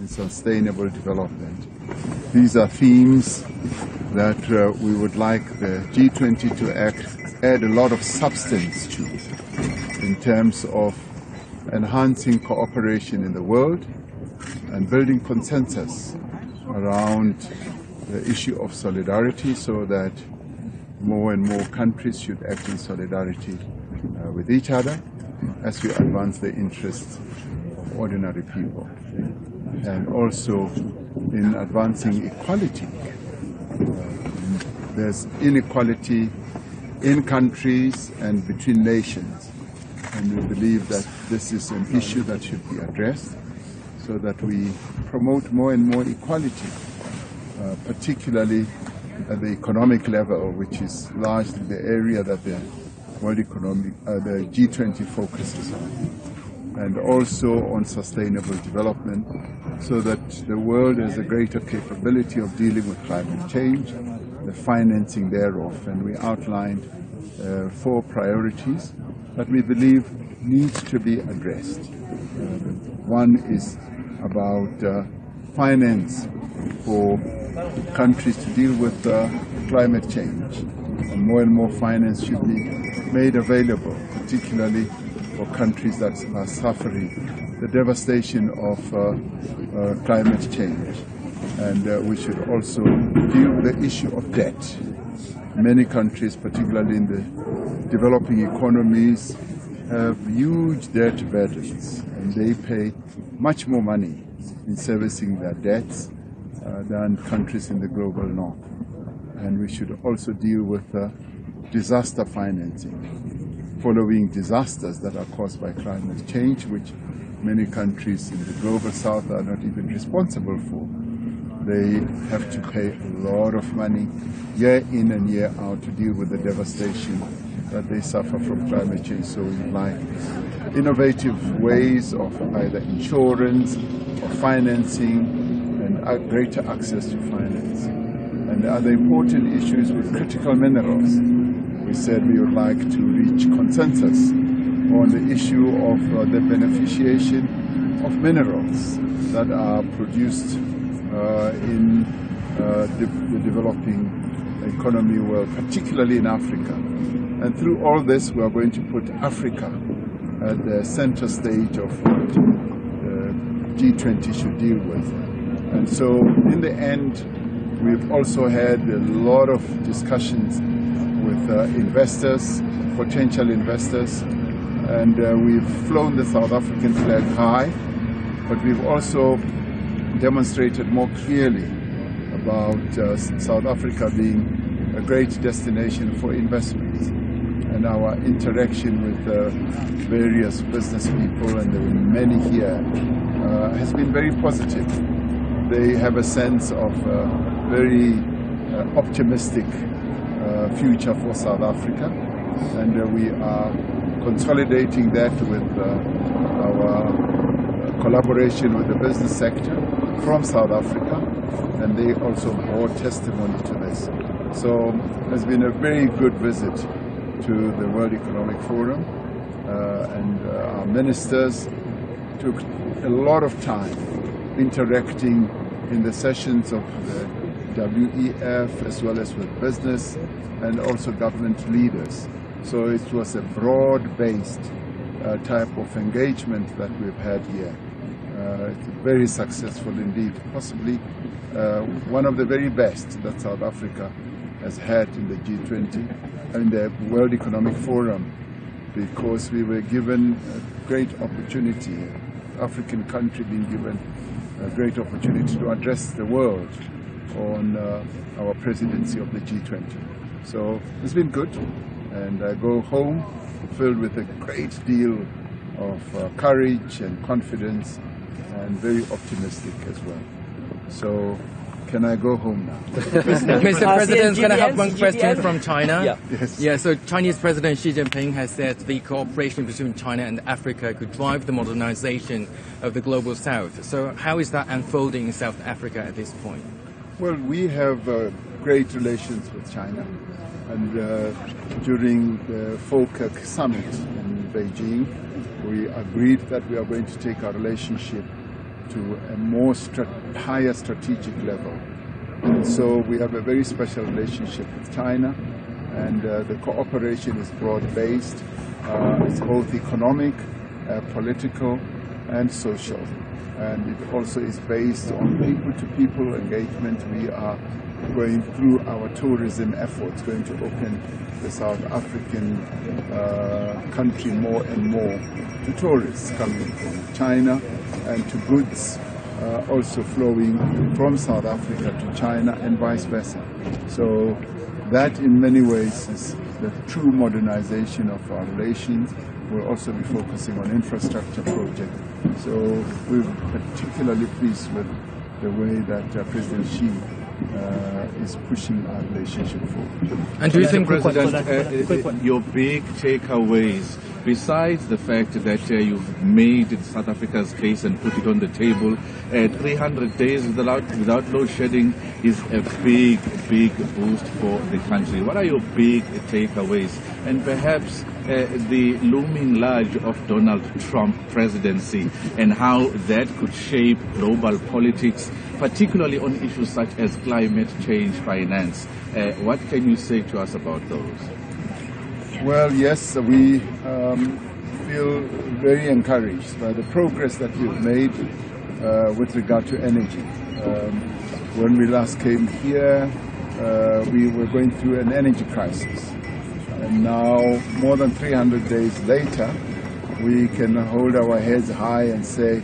and sustainable development. These are themes that we would like the G20 to add a lot of substance to in terms of enhancing cooperation in the world and building consensus around the issue of solidarity so that more and more countries should act in solidarity with each other as we advance the interests of ordinary people, and also in advancing equality. There's inequality in countries and between nations, and we believe that this is an issue that should be addressed so that we promote more and more equality, particularly at the economic level, which is largely the area that the G20 focuses on, and also on sustainable development, so that the world has a greater capability of dealing with climate change, the financing thereof. And we outlined 4 priorities that we believe need to be addressed. One is about finance for countries to deal with climate change. And more finance should be made available, particularly for countries that are suffering the devastation of climate change. And we should also deal with the issue of debt. Many countries, particularly in the developing economies, have huge debt burdens, and they pay much more money in servicing their debts than countries in the global north. And we should also deal with disaster financing, following disasters that are caused by climate change, which many countries in the global south are not even responsible for. They have to pay a lot of money year in and year out to deal with the devastation that they suffer from climate change. So we like innovative ways of either insurance or financing and greater access to finance. And the other important issues with critical minerals. We said we would like to reach consensus on the issue of the beneficiation of minerals that are produced in the developing economy world, particularly in Africa. And through all this, we are going to put Africa at the center stage of what the G20 should deal with. And so in the end, we've also had a lot of discussions with investors, potential investors, and we've flown the South African flag high, but we've also demonstrated more clearly about South Africa being a great destination for investment. And our interaction with various business people, and there were many here, has been very positive. They have a sense of very optimistic future for South Africa, and we are consolidating that with our collaboration with the business sector from South Africa, and they also bore testimony to this. So it's been a very good visit to the World Economic Forum, and our ministers took a lot of time interacting in the sessions of the WEF as well as with business and also government leaders. So it was a broad-based type of engagement that we've had here. It's very successful indeed, possibly one of the very best that South Africa has had in the G20 and the World Economic Forum, because we were given a great opportunity, African country being given a great opportunity to address the world on our presidency of the G20. So it's been good, and I go home filled with a great deal of courage and confidence, and very optimistic as well. So can I go home now? Mr. President, can I have one question from China? Yeah. Yes. Yeah, so Chinese President Xi Jinping has said the cooperation between China and Africa could drive the modernization of the global south. So how is that unfolding in South Africa at this point? Well, we have great relations with China, and during the FOCAC summit in Beijing, we agreed that we are going to take our relationship to a more higher strategic level. And so we have a very special relationship with China, and the cooperation is broad-based. It's both economic, political, and social. And it also is based on people-to-people engagement. We are going through our tourism efforts, going to open the South African country more and more to tourists coming from China and to goods also flowing from South Africa to China and vice versa. So that in many ways is the true modernization of our relations. We'll also be focusing on infrastructure projects. So we're particularly pleased with the way that President Xi is pushing our relationship forward. And do you think, President, your big takeaways, besides the fact that you've made South Africa's case and put it on the table, 300 days without load shedding is a big boost for the country. What are your big takeaways? And perhaps the looming large of Donald Trump presidency and how that could shape global politics, particularly on issues such as climate change finance. What can you say to us about those? Well, yes, we feel very encouraged by the progress that we've made with regard to energy. When we last came here, we were going through an energy crisis. And now, more than 300 days later, we can hold our heads high and say,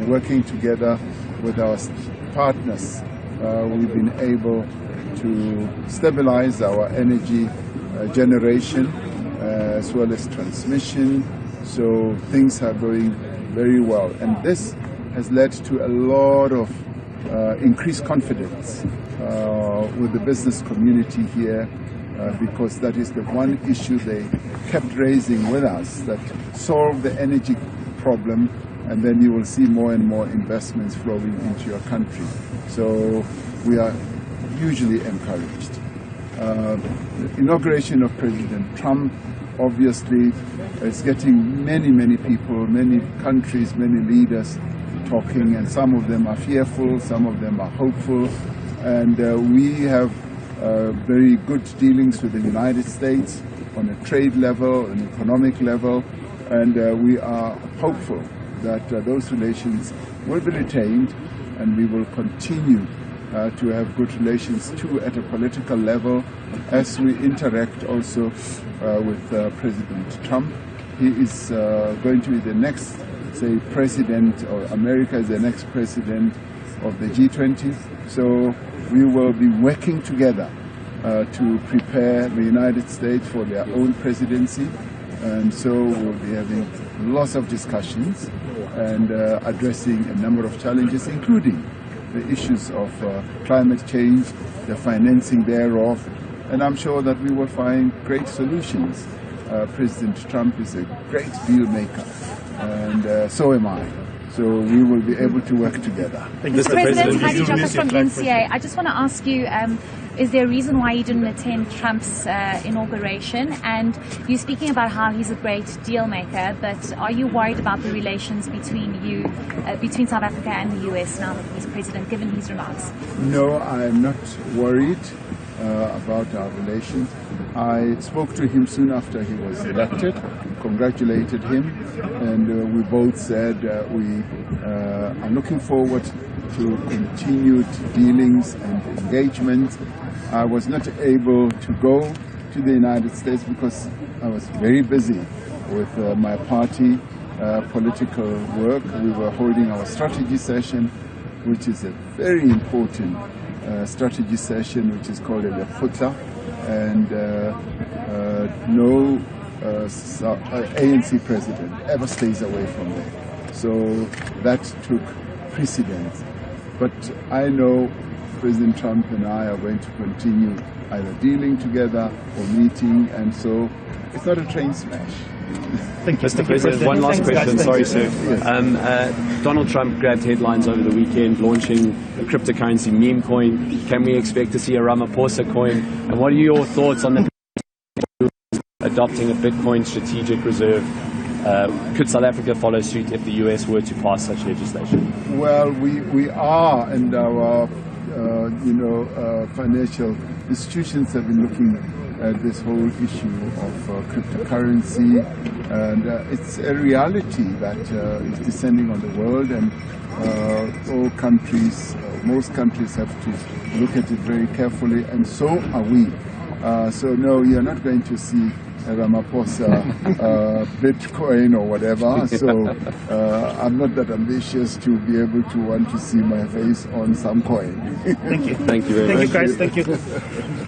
working together with our partners, we've been able to stabilize our energy generation as well as transmission. So things are going very well. And this has led to a lot of increased confidence with the business community here, because that is the one issue they kept raising with us, that solve the energy problem and then you will see more and more investments flowing into your country. So we are hugely encouraged. The inauguration of President Trump obviously is getting many people, many countries, many leaders talking, and some of them are fearful, some of them are hopeful, and we have very good dealings with the United States on a trade level, an economic level, and we are hopeful that those relations will be retained, and we will continue to have good relations too at a political level as we interact also with President Trump. He is going to be the next, say, president, or America is the next president of the G20. So we will be working together to prepare the United States for their own presidency. And so we'll be having lots of discussions and addressing a number of challenges, including the issues of climate change, the financing thereof, and I'm sure that we will find great solutions. President Trump is a great deal maker, and so am I. So we will be able to work together. Mr. President, Heidi Jaka from NCA. I just want to ask you, is there a reason why you didn't attend Trump's inauguration? And you're speaking about how he's a great deal maker, but are you worried about the relations between between South Africa and the US now that he's president, given his remarks? No, I'm not worried about our relations. I spoke to him soon after he was elected, congratulated him, and we both said we are looking forward to continued dealings and engagement. I was not able to go to the United States because I was very busy with my party political work. We were holding our strategy session, which is a very important strategy session, which is called a Lekgotla, and no ANC president ever stays away from there. So that took precedence. But I know President Trump and I are going to continue either dealing together or meeting, and so it's not a train smash. Thank you, Mr. President. One last question. Sorry, sir. Yes. Donald Trump grabbed headlines over the weekend, launching a cryptocurrency meme coin. Can we expect to see a Ramaphosa coin? And what are your thoughts on the adopting a Bitcoin strategic reserve Could South Africa follow suit if the US were to pass such legislation? Well, we are, and our financial institutions have been looking at this whole issue of cryptocurrency, and it's a reality that is descending on the world, and all countries, most countries have to look at it very carefully, and so are we. So no, you're not going to see Ramaphosa Bitcoin or whatever. So I'm not that ambitious to be able to want to see my face on some coin. Thank you. Thank you very much. Thank you, guys. Thank you.